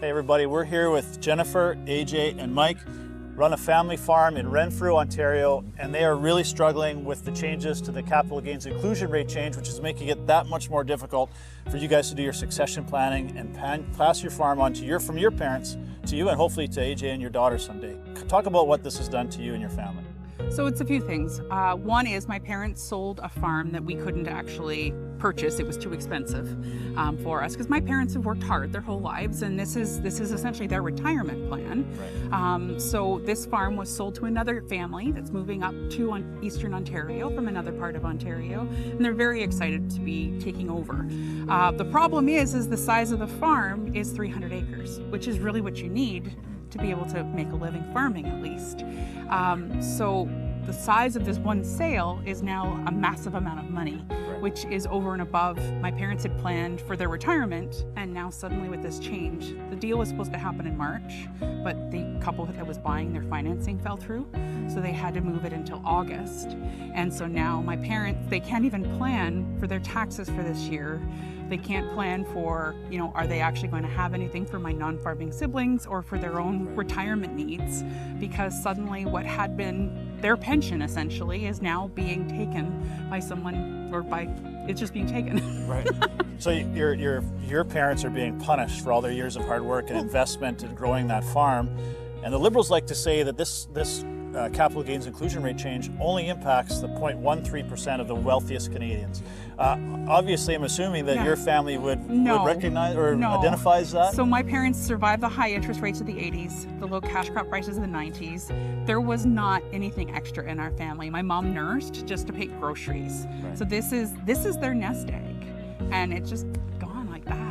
Hey everybody, we're here with Jennifer, AJ, and Mike, run a family farm in Renfrew, Ontario, and they are really struggling with the changes to the capital gains inclusion rate change, which is making it that much more difficult for you guys to do your succession planning and pass your farm on to from your parents to you and hopefully to AJ and your daughter someday. Talk about what this has done to you and your family. So it's a few things. One is my parents sold a farm that we couldn't actually purchase. It was too expensive for us because my parents have worked hard their whole lives, and this is essentially their retirement plan. Right. So this farm was sold to another family that's moving up to Eastern Ontario from another part of Ontario, and they're very excited to be taking over. The problem is the size of the farm is 300 acres, which is really what you need to be able to make a living farming at least. So the size of this one sale is now a massive amount of money, which is over and above my parents had planned for their retirement. And now suddenly with this change, the deal was supposed to happen in March, but the couple that was buying their financing fell through. So they had to move it until August. And so now my parents, they can't even plan for their taxes for this year. They can't plan for, are they actually going to have anything for my non-farming siblings or for their own retirement needs? Because suddenly what had been their pension essentially is now being taken by someone, or it's just being taken. Right. So your parents are being punished for all their years of hard work and investment in growing that farm. And the Liberals like to say that this capital gains inclusion rate change only impacts the 0.13% of the wealthiest Canadians. Obviously, I'm assuming that your family would recognize or identifies that? So my parents survived the high interest rates of the 80s, the low cash crop prices of the 90s. There was not anything extra in our family. My mom nursed just to pay groceries. Right. So this is their nest egg, and it's just gone like that.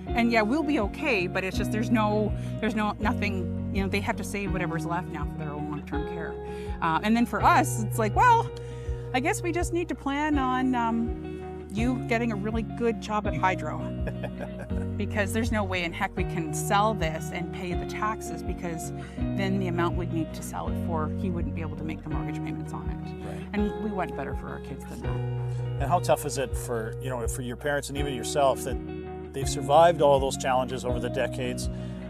And yeah, we'll be okay, but it's just there's nothing. They have to save whatever's left now for their own long-term care. And then for us, it's like, well, I guess we just need to plan on you getting a really good job at hydro. Because there's no way in heck we can sell this and pay the taxes, because then the amount we'd need to sell it for, he wouldn't be able to make the mortgage payments on it. Right. And we want better for our kids than that. And how tough is it for your parents and even yourself that they've survived all those challenges over the decades,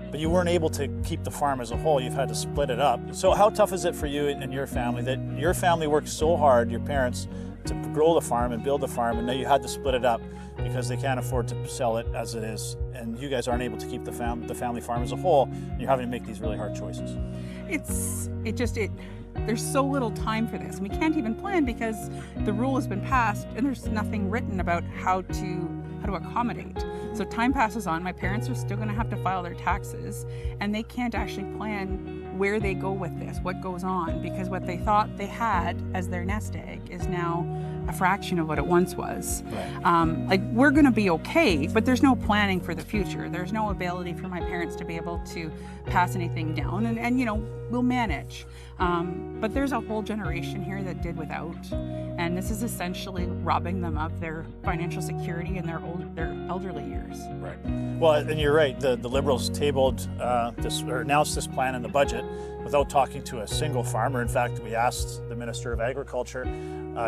but you weren't able to keep the farm as a whole? You've had to split it up. So how tough is it for you and your family that your family worked so hard, your parents, to grow the farm and build the farm, and now you had to split it up because they can't afford to sell it as it is, and you guys aren't able to keep the family farm as a whole, and you're having to make these really hard choices? There's so little time for this. We can't even plan because the rule has been passed and there's nothing written about how to accommodate. So time passes on. My parents are still going to have to file their taxes, and they can't actually plan where they go with this, what goes on, because what they thought they had as their nest egg is now a fraction of what it once was. Right. We're going to be okay, but there's no planning for the future. There's no ability for my parents to be able to pass anything down, and we'll manage. But there's a whole generation here that did without, and this is essentially robbing them of their financial security in their elderly years. Right. Well, and you're right. The Liberals tabled announced this plan in the budget without talking to a single farmer. In fact, we asked the Minister of Agriculture,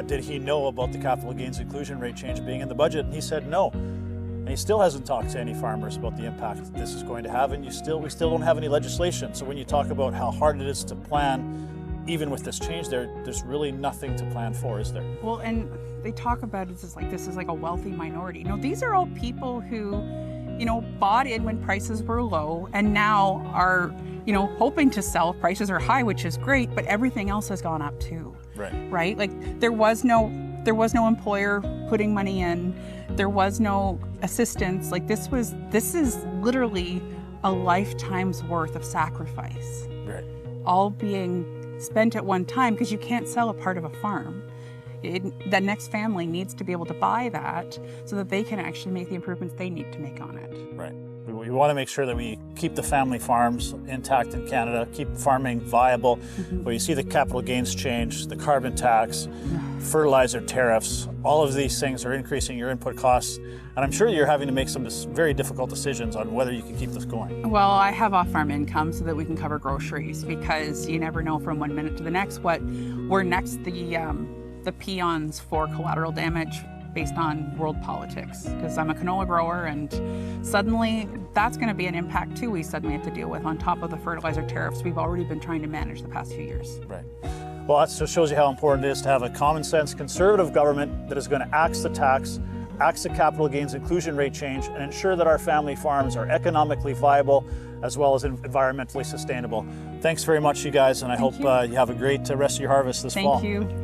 did he know about the capital gains inclusion rate change being in the budget, and he said no. And he still hasn't talked to any farmers about the impact that this is going to have, and we still don't have any legislation. So when you talk about how hard it is to plan, even with this change, there's really nothing to plan for, is there? Well, and they talk about this is like a wealthy minority. No, these are all people who, bought in when prices were low and now are, hoping to sell if prices are high, which is great, but everything else has gone up too. Right. Right? Like there was no employer putting money in. There was no assistance. Like this is literally a lifetime's worth of sacrifice. Right. All being spent at one time, because you can't sell a part of a farm. The next family needs to be able to buy that so that they can actually make the improvements they need to make on it. Right. We want to make sure that we keep the family farms intact in Canada, keep farming viable. Mm-hmm. Where you see the capital gains change, the carbon tax, fertilizer tariffs, all of these things are increasing your input costs. And I'm sure you're having to make some very difficult decisions on whether you can keep this going. Well, I have off-farm income so that we can cover groceries, because you never know from one minute to the next what we're next. The peons for collateral damage based on world politics, because I'm a canola grower, and suddenly that's going to be an impact too we suddenly have to deal with on top of the fertilizer tariffs we've already been trying to manage the past few years. Right. Well, that just shows you how important it is to have a common sense conservative government that is going to axe the tax, axe the capital gains inclusion rate change, and ensure that our family farms are economically viable as well as environmentally sustainable. Thanks very much, you guys, and I hope you have a great rest of your harvest this fall. Thank you.